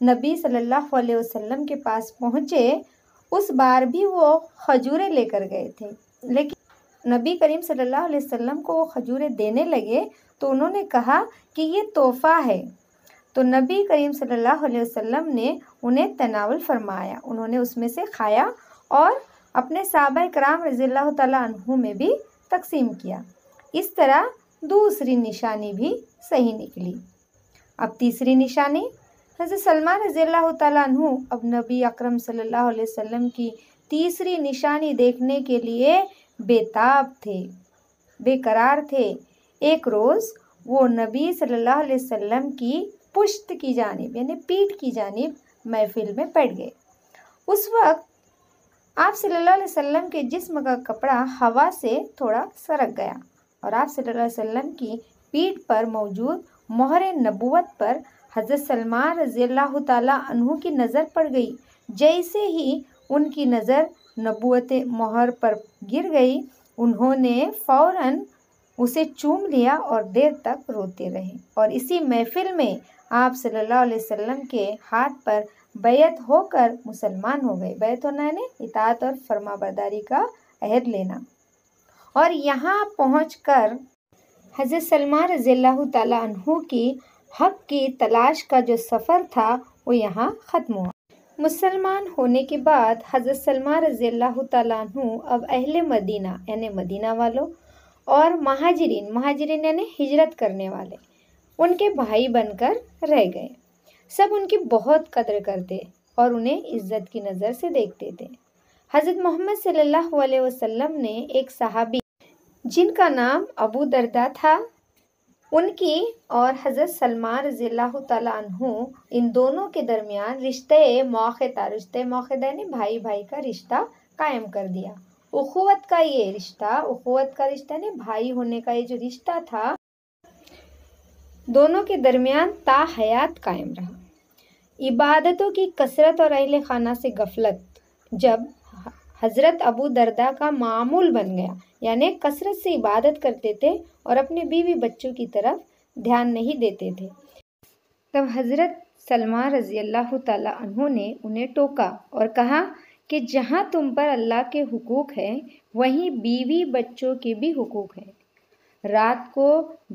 نبی صلی اللہ علیہ وسلم کے پاس پہنچے، اس بار بھی وہ کھجوریں لے کر گئے تھے، لیکن نبی کریم صلی اللہ علیہ وسلم کو وہ کھجوریں دینے لگے تو انہوں نے کہا کہ یہ تحفہ ہے، تو نبی کریم صلی اللہ علیہ وسلم نے انہیں تناول فرمایا، انہوں نے اس میں سے کھایا اور اپنے صحابہ کرام رضی اللہ تعالیٰ عنہ میں بھی تقسیم کیا۔ اس طرح دوسری نشانی بھی صحیح نکلی۔ اب تیسری نشانی، حضرت سلمان رضی اللہ تعالیٰ عنہ اب نبی اکرم صلی اللہ علیہ وسلم کی تیسری نشانی دیکھنے کے لیے بےتاب تھے، بے قرار تھے۔ ایک روز وہ نبی صلی اللہ علیہ وسلم کی پشت کی جانب یعنی پیٹھ کی جانب محفل میں بیٹھ گئے۔ اس وقت آپ صلی اللہ علیہ وسلم کے جسم کا کپڑا ہوا سے تھوڑا سرک گیا اور آپ صلی اللہ علیہ وسلم کی پیٹھ پر موجود مہر نبوت پر حضرت سلمان رضی اللہ تعالیٰ عنہ کی نظر پڑ گئی۔ جیسے ہی ان کی نظر نبوت مہر پر گر گئی، انہوں نے فوراً اسے چوم لیا اور دیر تک روتے رہے، اور اسی محفل میں آپ صلی اللہ علیہ وسلم کے ہاتھ پر بیعت ہو کر مسلمان ہو گئے۔ بیعت ہونا یعنی اطاعت اور فرما برداری کا عہد لینا۔ اور یہاں پہنچ کر حضرت سلمان رضی اللہ تعالیٰ عنہ کی حق کی تلاش کا جو سفر تھا وہ یہاں ختم ہوا۔ مسلمان ہونے کے بعد حضرت سلمان رضی اللہ تعالیٰ عنہ اب اہل مدینہ یعنی مدینہ والوں اور مہاجرین یعنی ہجرت کرنے والے ان کے بھائی بن کر رہ گئے۔ سب ان کی بہت قدر کرتے اور انہیں عزت کی نظر سے دیکھتے تھے۔ حضرت محمد صلی اللہ علیہ وسلم نے ایک صحابی جن کا نام ابو درداء تھا، ان کی اور حضرت سلمان رضی اللہ تعالیٰ عنہ ان دونوں کے درمیان رشتہ موقع یعنی بھائی بھائی کا رشتہ قائم کر دیا۔ اخوت کا رشتہ یعنی بھائی ہونے کا یہ جو رشتہ تھا دونوں کے درمیان تا حیات قائم رہا۔ عبادتوں کی کثرت اور اہل خانہ سے غفلت جب حضرت ابو درداء کا معمول بن گیا، یعنی کثرت سے عبادت کرتے تھے اور اپنے بیوی بچوں کی طرف دھیان نہیں دیتے تھے، تب حضرت سلمان رضی اللہ تعالیٰ عنہ نے انہیں ٹوکا اور کہا کہ جہاں تم پر اللہ کے حقوق ہیں وہیں بیوی بچوں کے بھی حقوق ہیں۔ رات کو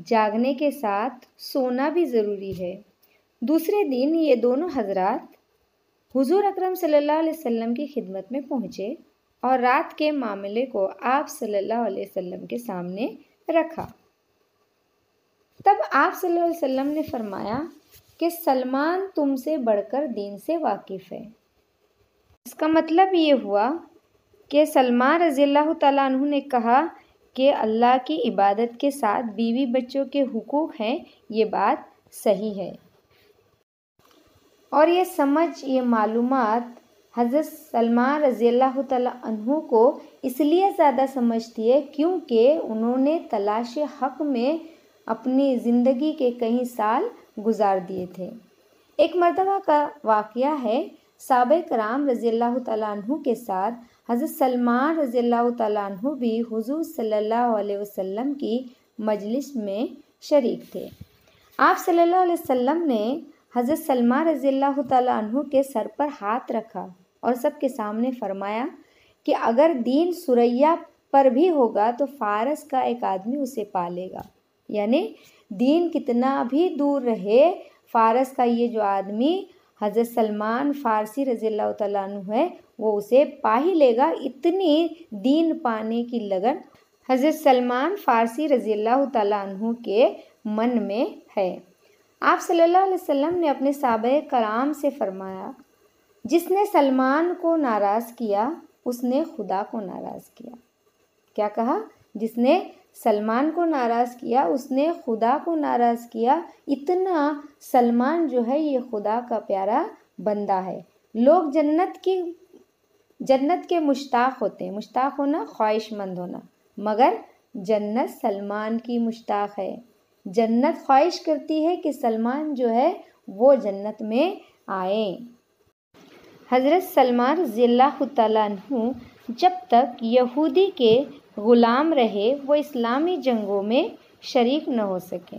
جاگنے کے ساتھ سونا بھی ضروری ہے۔ دوسرے دن یہ دونوں حضرات حضور اکرم صلی اللہ علیہ وسلم کی خدمت میں پہنچے اور رات کے معاملے کو آپ صلی اللہ علیہ وسلم کے سامنے رکھا۔ تب آپ صلی اللہ علیہ وسلم نے فرمایا کہ سلمان تم سے بڑھ کر دین سے واقف ہے۔ اس کا مطلب یہ ہوا کہ سلمان رضی اللہ تعالیٰ عنہ نے کہا کہ اللہ کی عبادت کے ساتھ بیوی بچوں کے حقوق ہیں، یہ بات صحیح ہے۔ اور یہ سمجھ، یہ معلومات حضرت سلمان رضی اللہ تعالیٰ عنہ کو اس لیے زیادہ سمجھتی ہے کیونکہ انہوں نے تلاش حق میں اپنی زندگی کے کئی سال گزار دیے تھے۔ ایک مرتبہ کا واقعہ ہے، صحابہ کرام رضی اللہ تعالیٰ عنہ کے ساتھ حضرت سلمان رضی اللہ تعالیٰ عنہ بھی حضور صلی اللہ علیہ وسلم کی مجلس میں شریک تھے۔ آپ صلی اللہ علیہ وسلم نے حضرت سلمان رضی اللہ تعالیٰ عنہ کے سر پر ہاتھ رکھا اور سب کے سامنے فرمایا کہ اگر دین سریا پر بھی ہوگا تو فارس کا ایک آدمی اسے پالے گا، یعنی دین کتنا بھی دور رہے، فارس کا یہ جو آدمی حضرت سلمان فارسی رضی اللہ تعالیٰ عنہ ہے وہ اسے پا ہی لے گا۔ اتنی دین پانے کی لگن حضرت سلمان فارسی رضی اللہ تعالیٰ عنہ کے من میں ہے۔ آپ صلی اللہ علیہ وسلم نے اپنے صحابہ کرام سے فرمایا، جس نے سلمان کو ناراض کیا اس نے خدا کو ناراض کیا۔ کیا کہا؟ جس نے سلمان کو ناراض کیا اس نے خدا کو ناراض کیا۔ اتنا سلمان جو ہے یہ خدا کا پیارا بندہ ہے۔ لوگ جنت کے مشتاق ہوتے ہیں، مشتاق ہونا خواہش مند ہونا، مگر جنت سلمان کی مشتاق ہے۔ جنت خواہش کرتی ہے کہ سلمان جو ہے وہ جنت میں آئیں۔ حضرت سلمان رضی اللہ تعالیٰ عنہ جب تک یہودی کے غلام رہے وہ اسلامی جنگوں میں شریک نہ ہو سکے۔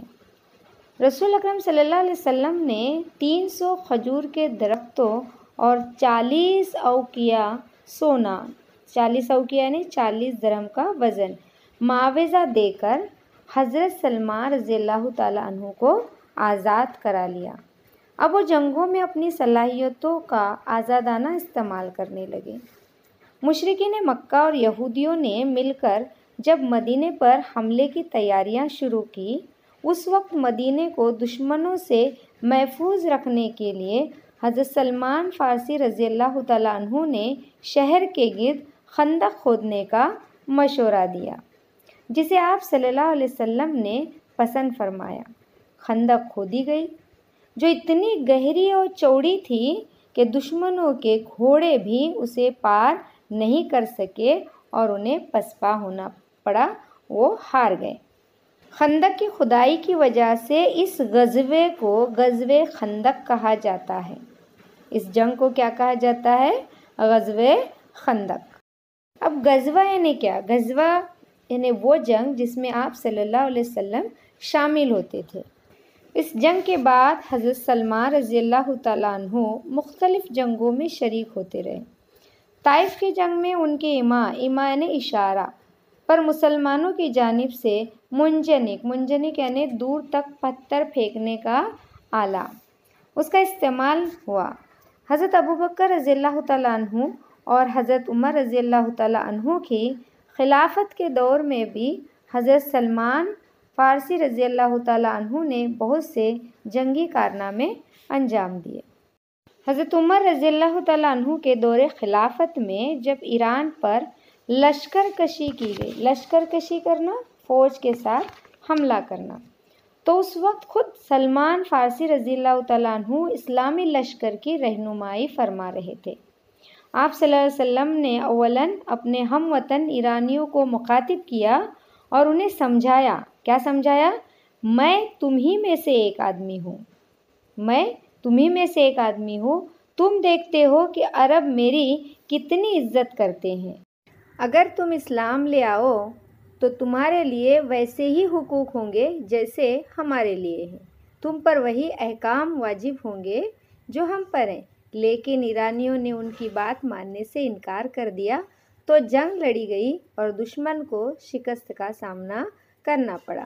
رسول اکرم صلی اللہ علیہ وسلم نے 300 کھجور کے درختوں اور 40 اوقیہ سونا، 40 اوقیہ یعنی 40 درہم کا وزن معاوضہ دے کر حضرت سلمان رضی اللہ تعالیٰ عنہ کو آزاد کرا لیا۔ اب وہ جنگوں میں اپنی صلاحیتوں کا آزادانہ استعمال کرنے لگے۔ مشرکین مکہ اور یہودیوں نے مل کر جب مدینے پر حملے کی تیاریاں شروع کی، اس وقت مدینے کو دشمنوں سے محفوظ رکھنے کے لیے حضرت سلمان فارسی رضی اللہ تعالیٰ عنہ نے شہر کے گرد خندق کھودنے کا مشورہ دیا، جسے آپ صلی اللہ علیہ وسلم نے پسند فرمایا۔ خندق کھودی گئی، جو اتنی گہری اور چوڑی تھی کہ دشمنوں کے گھوڑے بھی اسے پار نہیں کر سکے اور انہیں پسپا ہونا پڑا، وہ ہار گئے۔ خندق کی کھدائی کی وجہ سے اس غزوے کو غزوہ خندق کہا جاتا ہے۔ اس جنگ کو کیا کہا جاتا ہے؟ غزوہ خندق۔ اب غزوہ یعنی کیا؟ غزوہ یعنی وہ جنگ جس میں آپ صلی اللہ علیہ وسلم شامل ہوتے تھے۔ اس جنگ کے بعد حضرت سلمان رضی اللہ تعالیٰ عنہ مختلف جنگوں میں شریک ہوتے رہے۔ طائف کی جنگ میں ان کے امام یعنی اشارہ پر مسلمانوں کی جانب سے منجنک یعنی دور تک پتھر پھینکنے کا آلہ، اس کا استعمال ہوا۔ حضرت ابوبکر رضی اللہ تعالیٰ عنہ اور حضرت عمر رضی اللہ تعالیٰ عنہ کی خلافت کے دور میں بھی حضرت سلمان فارسی رضی اللہ تعالیٰ عنہ نے بہت سے جنگی کارنامے انجام دیے۔ حضرت عمر رضی اللہ تعالیٰ عنہ کے دور خلافت میں جب ایران پر لشکر کشی کی گئی، لشکر کشی کرنا فوج کے ساتھ حملہ کرنا، تو اس وقت خود سلمان فارسی رضی اللہ تعالیٰ عنہ اسلامی لشکر کی رہنمائی فرما رہے تھے۔ آپ صلی اللہ علیہ وسلم نے اولاً اپنے ہم وطن ایرانیوں کو مخاطب کیا اور انہیں سمجھایا۔ کیا سمجھایا؟ میں تمہیں میں سے ایک آدمی ہوں، میں تمہیں میں سے ایک آدمی ہوں، تم دیکھتے ہو کہ عرب میری کتنی عزت کرتے ہیں، اگر تم اسلام لے آؤ تو تمہارے لیے ویسے ہی حقوق ہوں گے جیسے ہمارے لیے ہیں، تم پر وہی احکام واجب ہوں گے جو ہم پر ہیں۔ لیکن ایرانیوں نے ان کی بات ماننے سے انکار کر دیا تو جنگ لڑی گئی اور دشمن کو شکست کا سامنا کرنا پڑا۔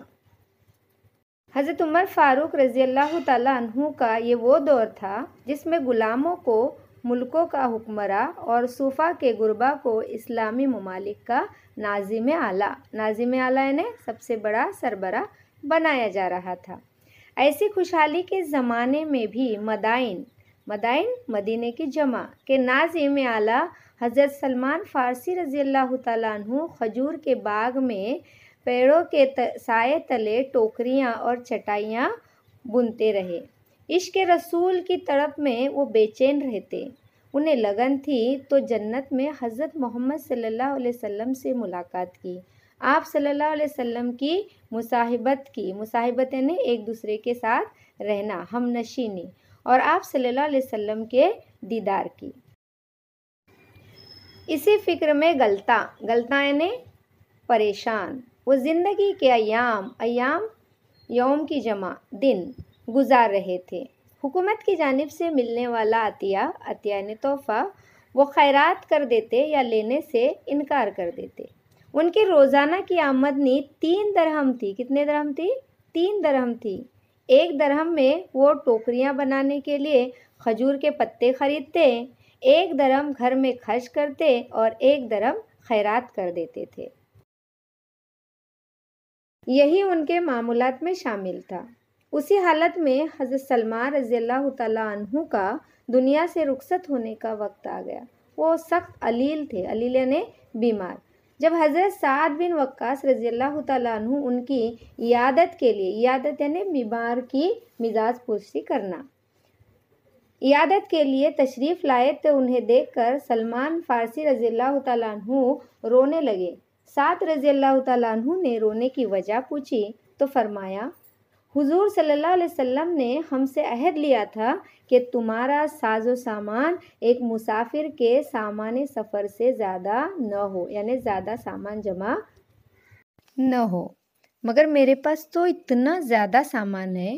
حضرت عمر فاروق رضی اللہ تعالیٰ عنہ کا یہ وہ دور تھا جس میں غلاموں کو ملکوں کا حکمراں اور صوفہ کے غربا کو اسلامی ممالک کا ناظم اعلیٰ یعنی سب سے بڑا سربراہ بنایا جا رہا تھا۔ ایسی خوشحالی کے زمانے میں بھی مدائن مدینے کی جمع کے ناظم اعلیٰ حضرت سلمان فارسی رضی اللہ تعالیٰ عنہ کھجور کے باغ میں پیڑوں کے سائے تلے ٹوکریاں اور چٹائیاں بنتے رہے۔ عشق رسول کی تڑپ میں وہ بے چین رہتے، انہیں لگن تھی تو جنت میں حضرت محمد صلی اللہ علیہ وسلم سے ملاقات کی، آپ صلی اللہ علیہ وسلم کی مصاحبت یعنی ایک دوسرے کے ساتھ رہنا، ہم نشینی، اور آپ صلی اللہ علیہ وسلم کے دیدار کی۔ اسی فکر میں غلطاں یعنی پریشان، وہ زندگی کے ایام یوم کی جمع دن گزار رہے تھے۔ حکومت کی جانب سے ملنے والا عطیہ یعنی تحفہ وہ خیرات کر دیتے یا لینے سے انکار کر دیتے۔ ان کی روزانہ کی آمدنی 3 درہم تھی۔ کتنے درہم تھی؟ 3 درہم تھی۔ 1 درہم میں وہ ٹوکریاں بنانے کے لیے کھجور کے پتے خریدتے، 1 درہم گھر میں خرچ کرتے اور 1 درہم خیرات کر دیتے تھے۔ یہی ان کے معمولات میں شامل تھا۔ اسی حالت میں حضرت سلمان رضی اللہ تعالیٰ عنہ کا دنیا سے رخصت ہونے کا وقت آ گیا۔ وہ سخت علیل تھے، علیل یعنی بیمار۔ جب حضرت سعد بن وقاص رضی اللہ تعالیٰ عنہ ان کی عیادت یعنی بیمار کی مزاج پرسی کرنا، عیادت کے لیے تشریف لائے تو انہیں دیکھ کر سلمان فارسی رضی اللہ تعالیٰ عنہ رونے لگے۔ سعد رضی اللہ تعالیٰ عنہ نے رونے کی وجہ پوچھی تو فرمایا، حضور صلی اللہ علیہ وسلم نے ہم سے عہد لیا تھا کہ تمہارا ساز و سامان ایک مسافر کے سامان سفر سے زیادہ نہ ہو، یعنی زیادہ سامان جمع نہ ہو، مگر میرے پاس تو اتنا زیادہ سامان ہے